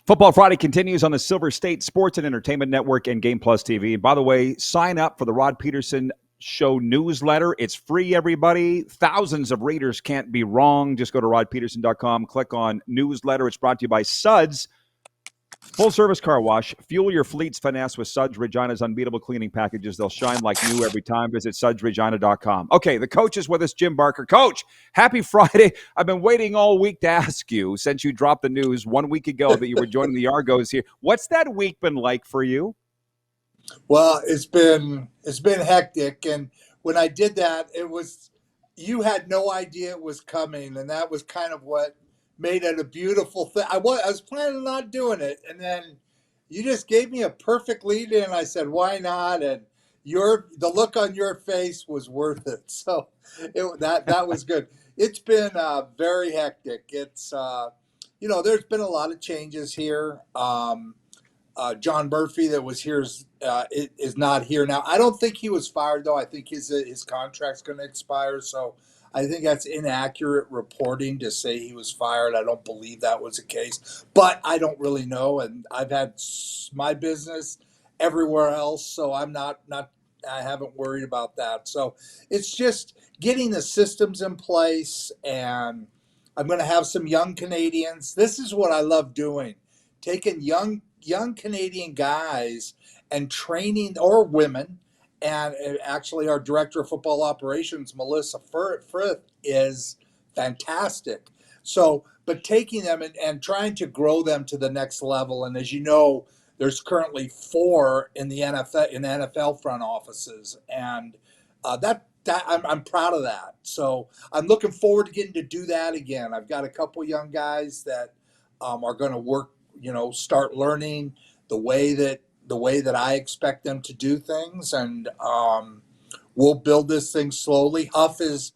Football Friday continues on the Silver State Sports and Entertainment Network and Game Plus TV. And by the way, sign up for the Rod Pedersen Show newsletter. It's free, everybody. Thousands of readers can't be wrong. Just go to rodpedersen.com, click on newsletter. It's brought to you by Suds. Full-service car wash. Fuel your fleet's finesse with Suds Regina's unbeatable cleaning packages. They'll shine like new every time. Visit sudsregina.com. Okay, the coach is with us, Jim Barker. Coach, happy Friday. I've been waiting all week to ask you, since you dropped the news 1 week ago that you were joining the Argos here. What's that week been like for you? Well, it's been hectic, and when I did that, you had no idea it was coming, and that was kind of what made it a beautiful thing. I was planning on not doing it, and then you just gave me a perfect lead in. I said, "Why not?" And the look on your face was worth it. So that was good. It's been very hectic. It's there's been a lot of changes here. John Murphy that was here is not here now. I don't think he was fired, though. I think his contract's going to expire. So I think that's inaccurate reporting to say he was fired. I don't believe that was the case. But I don't really know. And I've had my business everywhere else, so I haven't worried about that. So it's just getting the systems in place. And I'm going to have some young Canadians. This is what I love doing, taking young Canadian guys and training, or women, and actually our director of football operations, Melissa Frith, is fantastic. So, but taking them and trying to grow them to the next level. And as you know, there's currently 4 in the NFL front offices, and that I'm proud of that. So I'm looking forward to getting to do that again. I've got a couple young guys that are going to work, start learning the way that I expect them to do things, and we'll build this thing slowly. Huff is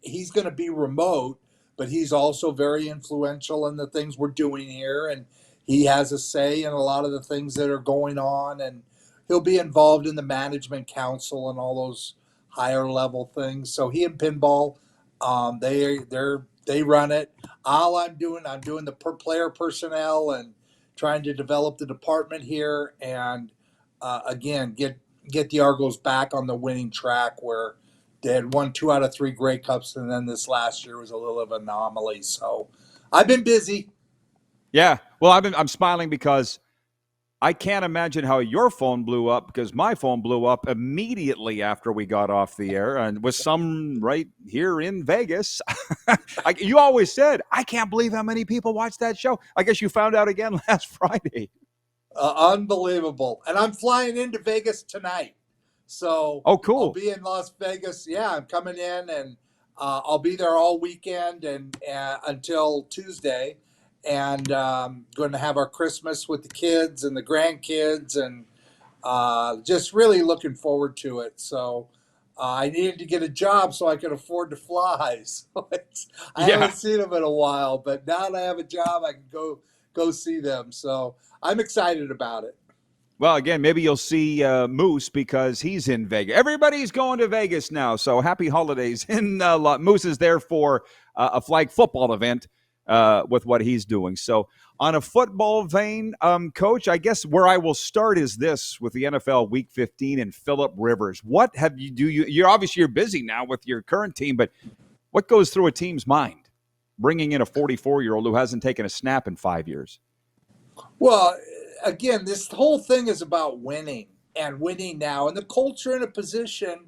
he's going to be remote, but he's also very influential in the things we're doing here, and he has a say in a lot of the things that are going on, and he'll be involved in the management council and all those higher level things. So he and Pinball, they run it. All I'm doing the player personnel and trying to develop the department here, and again get the Argos back on the winning track, where they had won 2 out of 3 Grey Cups, and then this last year was a little of an anomaly. So I've been busy. Yeah, well, I'm smiling because I can't imagine how your phone blew up, because my phone blew up immediately after we got off the air, and with some right here in Vegas. You always said, I can't believe how many people watched that show. I guess you found out again last Friday. Unbelievable. And I'm flying into Vegas tonight. So oh, cool. I'll be in Las Vegas. Yeah, I'm coming in, and I'll be there all weekend and until Tuesday. And going to have our Christmas with the kids and the grandkids, and just really looking forward to it. So I needed to get a job so I could afford to fly. So I haven't seen them in a while, but now that I have a job, I can go see them. So I'm excited about it. Well, again, maybe you'll see Moose, because he's in Vegas. Everybody's going to Vegas now, so happy holidays. Moose is there for a flag football event with what he's doing. So on a football vein, Coach, I guess where I will start is this with the NFL Week 15 and Phillip Rivers. What have you're obviously you're busy now with your current team, but what goes through a team's mind bringing in a 44-year-old who hasn't taken a snap in 5 years? Well, again, this whole thing is about winning, and winning now. And the Colts are in a position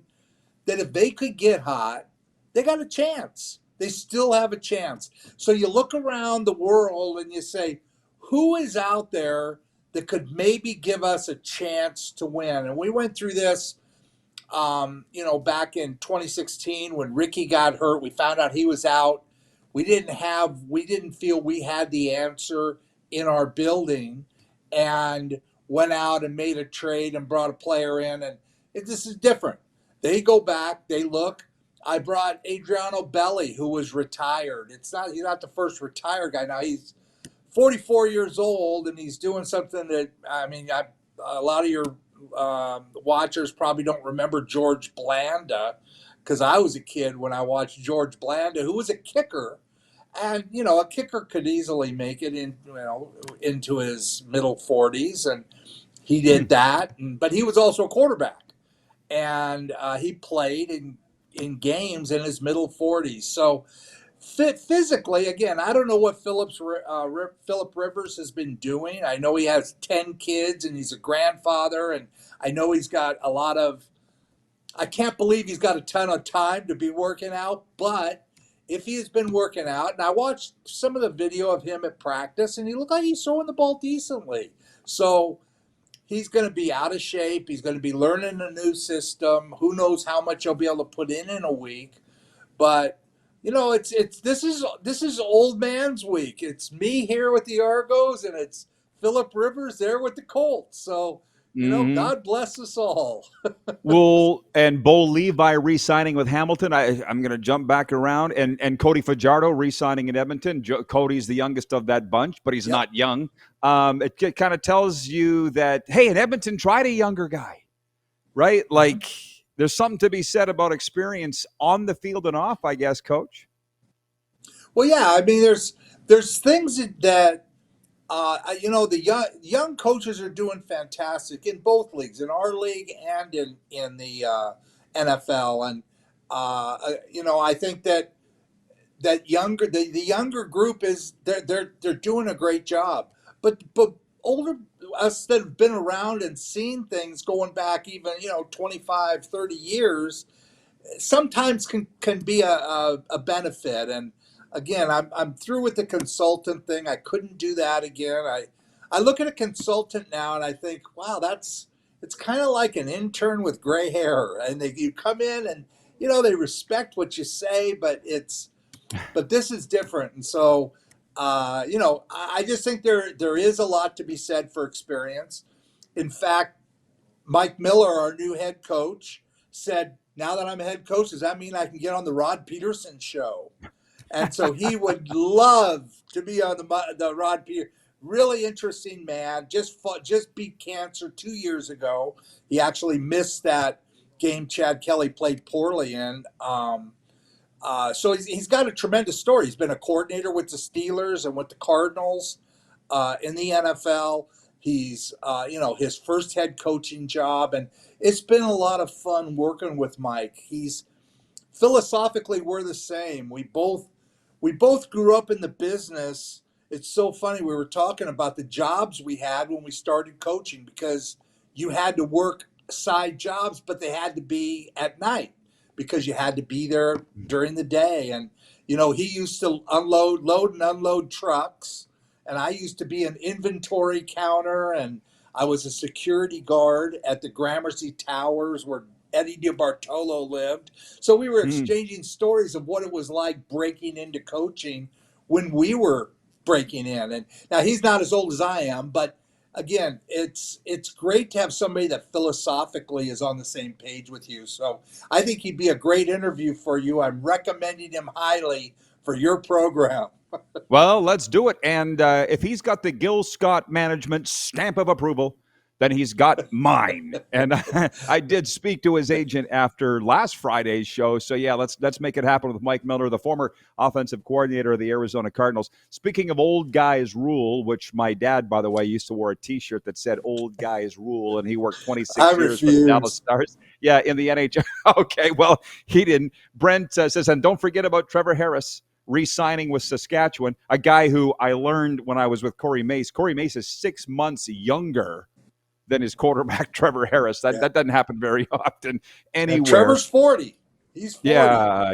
that if they could get hot, they got a chance. They still have a chance. So you look around the world and you say, who is out there that could maybe give us a chance to win? And we went through this, back in 2016 when Ricky got hurt. We found out he was out. We didn't feel we had the answer in our building, and went out and made a trade and brought a player in. And this is different. They go back, they look. I brought Adriano Belli, who was retired. He's not the first retired guy. Now he's 44 years old, and he's doing something that, a lot of your watchers probably don't remember George Blanda, because I was a kid when I watched George Blanda, who was a kicker And a kicker could easily make it into his middle 40s, and he Hmm. did that. But he was also a quarterback, and he played in games in his middle 40s. So physically, again, I don't know what Philip Rivers has been doing. I know he has 10 kids, and he's a grandfather, and I know he's got a lot of. I can't believe he's got a ton of time to be working out, but if he's been working out, and I watched some of the video of him at practice, and he looked like he's throwing the ball decently. So he's going to be out of shape. He's going to be learning a new system. Who knows how much he'll be able to put in a week? But it's this is old man's week. It's me here with the Argos, and it's Philip Rivers there with the Colts. So Hmm. God bless us all. Well, and Bo Levi re-signing with Hamilton. I'm going to jump back around, and Cody Fajardo re-signing in Edmonton. Cody's the youngest of that bunch, but he's Yep. not young. It kind of tells you that, hey, in Edmonton, tried a younger guy, right? Mm-hmm. Like, there's something to be said about experience on the field and off, I guess, Coach. Well, yeah. I mean, there's things that the young coaches are doing fantastic in both leagues, in our league and in the NFL. And I think that the younger group is they're doing a great job. But older us that have been around and seen things going back even 25, 30 years sometimes can be a benefit. And again, I'm through with the consultant thing. I couldn't do that again. I look at a consultant now and I think, wow, it's kind of like an intern with gray hair, and you come in and they respect what you say, but this is different. And so I just think there is a lot to be said for experience. In fact, Mike Miller, our new head coach, said, "Now that I'm a head coach, does that mean I can get on the Rod Pedersen show?" And so he would love to be on the Rod Peterson. Really interesting man. Just beat cancer 2 years ago. He actually missed that game Chad Kelly played poorly in. So he's got a tremendous story. He's been a coordinator with the Steelers and with the Cardinals in the NFL. He's, his first head coaching job, and it's been a lot of fun working with Mike. He's philosophically we're the same. We both grew up in the business. It's so funny. We were talking about the jobs we had when we started coaching because you had to work side jobs, but they had to be at night because you had to be there during the day. And he used to load and unload trucks, and I used to be an inventory counter, and I was a security guard at the Gramercy Towers where Eddie DiBartolo lived. So we were Hmm. exchanging stories of what it was like breaking into coaching when we were breaking in. And now he's not as old as I am, but again, it's great to have somebody that philosophically is on the same page with you. So I think he'd be a great interview for you. I'm recommending him highly for your program. Well, let's do it. And if he's got the Gil Scott management stamp of approval, then he's got mine. And I did speak to his agent after last Friday's show. So yeah, let's make it happen with Mike Miller, the former offensive coordinator of the Arizona Cardinals. Speaking of old guys rule, which my dad, by the way, used to wear a T-shirt that said "Old Guys Rule," and he worked I 26 years for the Dallas refuse. Stars. Yeah, in the NHL. Okay, well he didn't. Brent says, and don't forget about Trevor Harris re-signing with Saskatchewan, a guy who I learned when I was with Corey Mace. Corey Mace is 6 months younger than his quarterback, Trevor Harris. That, Yeah. that doesn't happen very often anywhere. Trevor's 40. He's 40.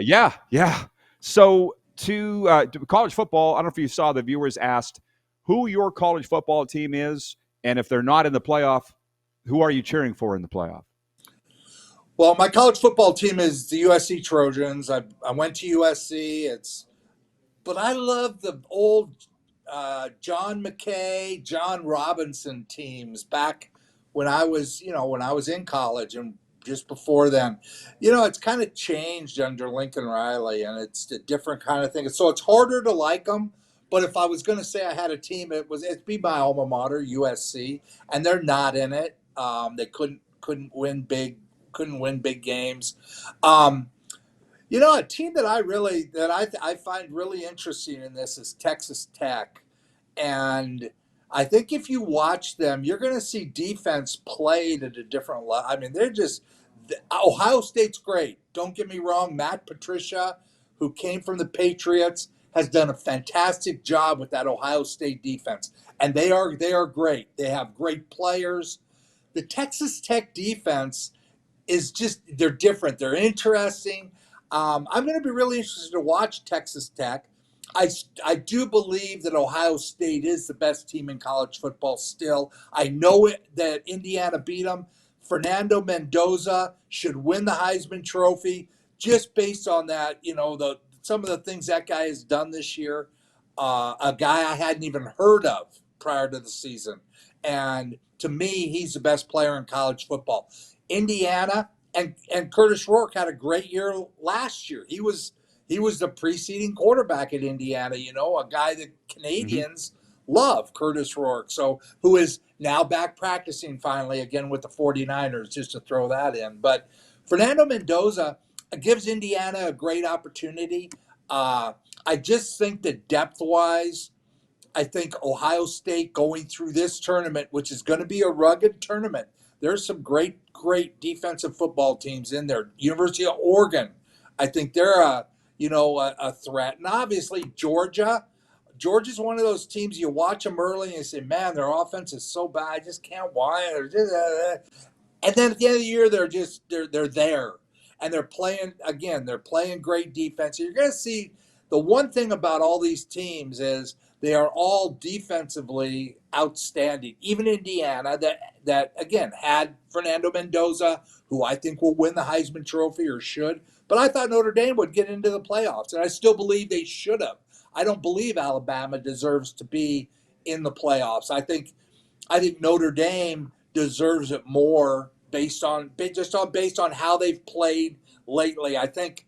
Yeah. So to college football, I don't know if you saw the viewers asked who your college football team is, and if they're not in the playoff, who are you cheering for in the playoff? Well, my college football team is the USC Trojans. I went to USC. But I love the old John McKay, John Robinson teams back when I was in college and just before then. It's kind of changed under Lincoln Riley, and it's a different kind of thing. So it's harder to like them. But if I was going to say I had a team, it'd be my alma mater, USC, and they're not in it. They couldn't win big games. Um, A team that I find really interesting in this is Texas Tech, and I think if you watch them, you're going to see defense played at a different level. I mean, Ohio State's great. Don't get me wrong. Matt Patricia, who came from the Patriots, has done a fantastic job with that Ohio State defense, and they are great. They have great players. The Texas Tech defense is just they're different. They're interesting. I'm going to be really interested to watch Texas Tech. I do believe that Ohio State is the best team in college football still. I know that Indiana beat them. Fernando Mendoza should win the Heisman Trophy just based on that. Some of the things that guy has done this year. A guy I hadn't even heard of prior to the season, and to me, he's the best player in college football. Indiana and Curtis Rourke had a great year last year. He was the preceding quarterback at Indiana, a guy that Mm-hmm. Canadians love, Curtis Rourke. So who is now back practicing finally again with the 49ers, just to throw that in. But Fernando Mendoza gives Indiana a great opportunity. Uh, I just think that depth-wise, I think Ohio State going through this tournament, which is going to be a rugged tournament, there's some great, great defensive football teams in there. University of Oregon, I think they're a threat, and obviously Georgia. Georgia's one of those teams you watch them early and you say, man, their offense is so bad, I just can't why. And then at the end of the year, they're there, and they're playing again. They're playing great defense. You're going to see the one thing about all these teams is they are all defensively outstanding. Even Indiana, that again had Fernando Mendoza, who I think will win the Heisman Trophy or should. But I thought Notre Dame would get into the playoffs, and I still believe they should have. I don't believe Alabama deserves to be in the playoffs. I think Notre Dame deserves it more based on how they've played lately. I think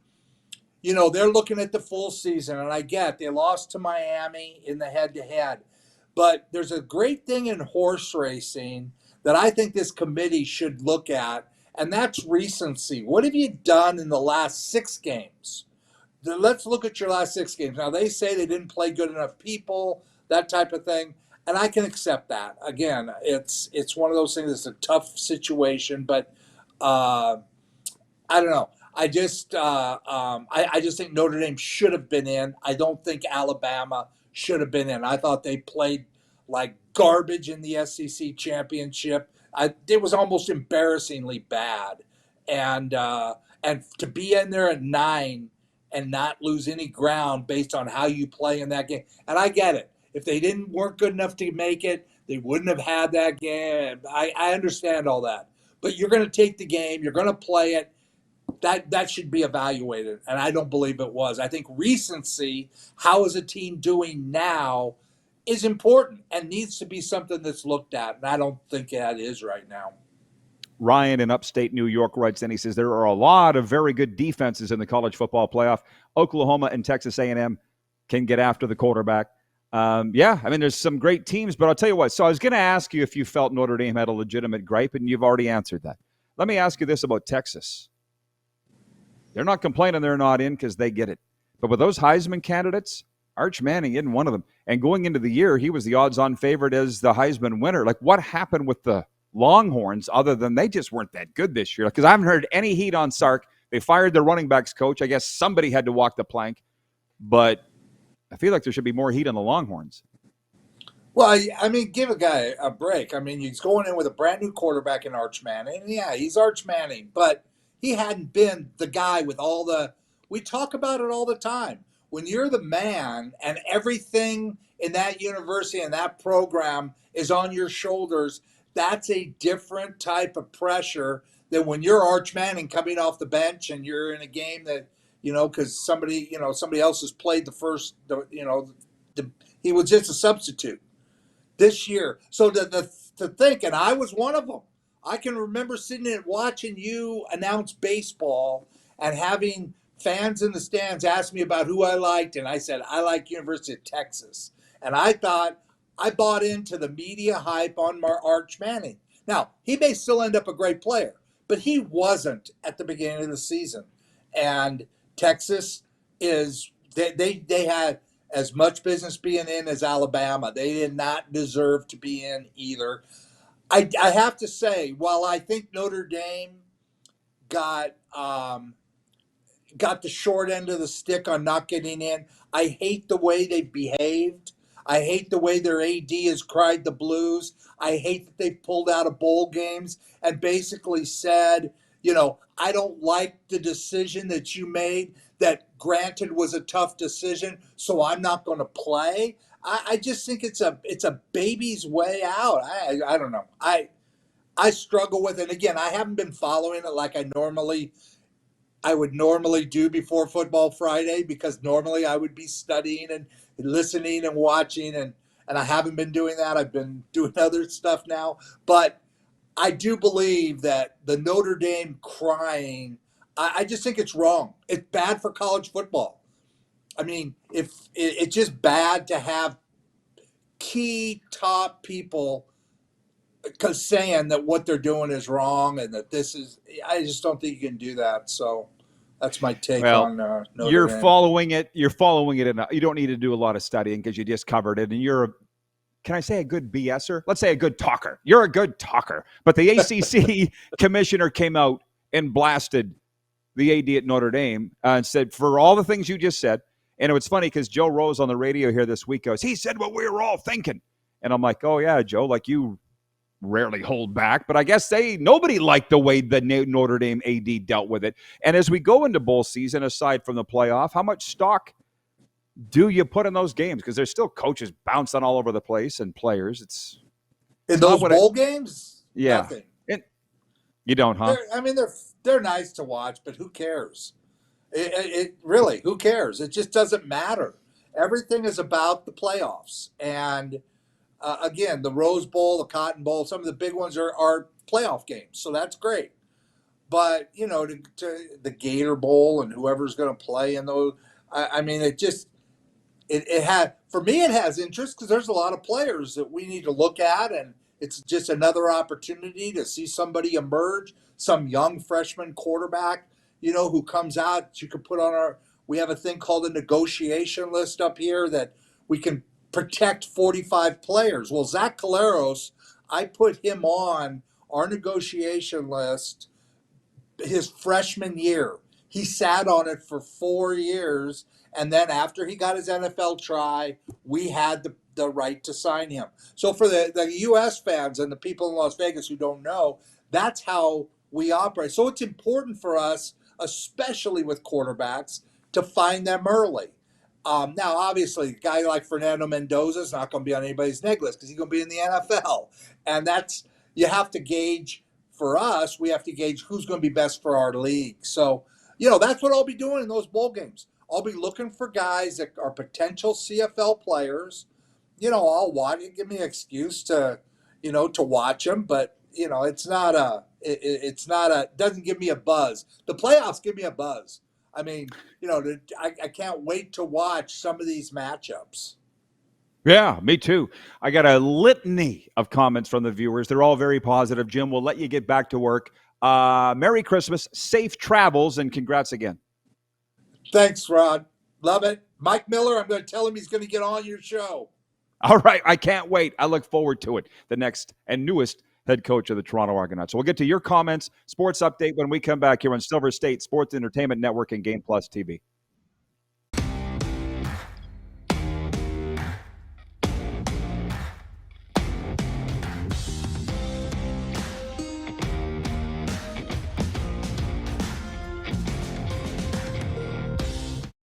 they're looking at the full season, and I get they lost to Miami in the head-to-head, but there's a great thing in horse racing that I think this committee should look at, and that's recency. What have you done in the last 6 games? Let's look at your last 6 games. Now, they say they didn't play good enough people, that type of thing, and I can accept that. Again, it's one of those things. It's a tough situation, but uh, I don't know. I just think Notre Dame should have been in. I don't think Alabama should have been in. I thought they played like garbage in the SEC championship. It was almost embarrassingly bad, and to be in there at 9 and not lose any ground based on how you play in that game. And I get it. If they weren't good enough to make it, they wouldn't have had that game. I understand all that. But you're going to take the game. You're going to play it. That should be evaluated, and I don't believe it was. I think recency, how is a team doing now, is important and needs to be something that's looked at, and I don't think that is right now. Ryan in upstate New York writes in, he says, there are a lot of very good defenses in the college football playoff. Oklahoma and Texas A&M can get after the quarterback. Yeah, I mean, there's some great teams, but I'll tell you what. So I was going to ask you if you felt Notre Dame had a legitimate gripe, and you've already answered that. Let me ask you this about Texas. They're not complaining they're not in because they get it. But with those Heisman candidates, Arch Manning isn't one of them. And going into the year, he was the odds-on favorite as the Heisman winner. Like, what happened with the Longhorns other than they just weren't that good this year? Because I haven't heard any heat on Sark. They fired their running backs coach. I guess somebody had to walk the plank. But I feel like there should be more heat on the Longhorns. Well, I mean, give a guy a break. I mean, he's going in with a brand new quarterback in Arch Manning. Yeah, he's Arch Manning, but he hadn't been the guy with all the. We talk about it all the time. When you're the man and everything in that university and that program is on your shoulders, that's a different type of pressure than when you're Arch Manning coming off the bench and you're in a game that because somebody else has played the first. He was just a substitute this year. So to think, and I was one of them. I can remember sitting and watching you announce baseball and having fans in the stands ask me about who I liked, and I said I like University of Texas, and I thought I bought into the media hype on Arch Manning. Now he may still end up a great player, but he wasn't at the beginning of the season, and Texas is they had as much business being in as Alabama. They did not deserve to be in either. I have to say, while I think Notre Dame got got the short end of the stick on not getting in. I hate the way they behaved. I hate the way their AD has cried the blues. I hate that they pulled out of bowl games and basically said, I don't like the decision that you made that granted was a tough decision, so I'm not going to play. I just think it's a baby's way out. I don't know. I struggle with it. Again, I haven't been following it like I would normally do before Football Friday, because normally I would be studying and listening and watching, and I haven't been doing that. I've been doing other stuff now. But I do believe that the Notre Dame crying, I just think it's wrong. It's bad for college football. I mean, if it's just bad to have key top people saying that what they're doing is wrong and that this is, I just don't think you can do that. So that's my take Well, on Notre you're Dame. following it. You're following it enough. You don't need to do a lot of studying because you just covered it. And you're, can I say a good BSer? Let's say a good talker. You're a good talker. But the ACC commissioner came out and blasted the AD at Notre Dame and said, for all the things you just said, and it was funny because Joe Rose on the radio here this week goes, he said what we were all thinking. And I'm like, oh, yeah, Joe, like you rarely hold back, but I guess nobody liked the way the Notre Dame AD dealt with it. And as we go into bowl season, aside from the playoff, how much stock do you put in those games? Because there's still coaches bouncing all over the place and players. It's in those bowl games, yeah. Nothing. You don't, huh? They're nice to watch, but who cares? It really, who cares? It just doesn't matter. Everything is about the playoffs, and again, the Rose Bowl, the Cotton Bowl, some of the big ones are playoff games, so that's great. But to the Gator Bowl and whoever's going to play in those, I mean, it had, for me, it has interest because there's a lot of players that we need to look at, and it's just another opportunity to see somebody emerge, some young freshman quarterback, who comes out. You could put on we have a thing called a negotiation list up here that we can protect 45 players. Well, Zach Caleros, I put him on our negotiation list his freshman year. He sat on it for 4 years, and then after he got his NFL try, we had the right to sign him. So for the U.S. fans and the people in Las Vegas who don't know, that's how we operate. So it's important for us, especially with quarterbacks, to find them early. Now, obviously, a guy like Fernando Mendoza is not going to be on anybody's neg list because he's going to be in the NFL. And you have to gauge, for us, we have to gauge who's going to be best for our league. So, that's what I'll be doing in those bowl games. I'll be looking for guys that are potential CFL players. I'll watch it, give me an excuse to watch them, but it's not doesn't give me a buzz. The playoffs give me a buzz. I mean, I can't wait to watch some of these matchups. Yeah, me too. I got a litany of comments from the viewers. They're all very positive. Jim, we'll let you get back to work. Merry Christmas, safe travels, and congrats again. Thanks, Rod. Love it. Mike Miller, I'm going to tell him he's going to get on your show. All right, I can't wait. I look forward to it. The next and newest head coach of the Toronto Argonauts. So we'll get to your comments, sports update when we come back here on Silver State Sports Entertainment Network and Game Plus TV.